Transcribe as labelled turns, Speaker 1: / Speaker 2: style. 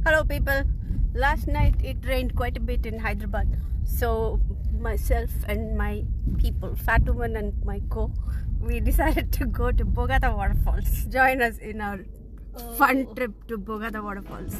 Speaker 1: Hello people. Last night it rained quite a bit in Hyderabad. So myself and my people, Fatuman and my we decided to go to Bogata Waterfalls. Join us in our fun trip to Bogata Waterfalls.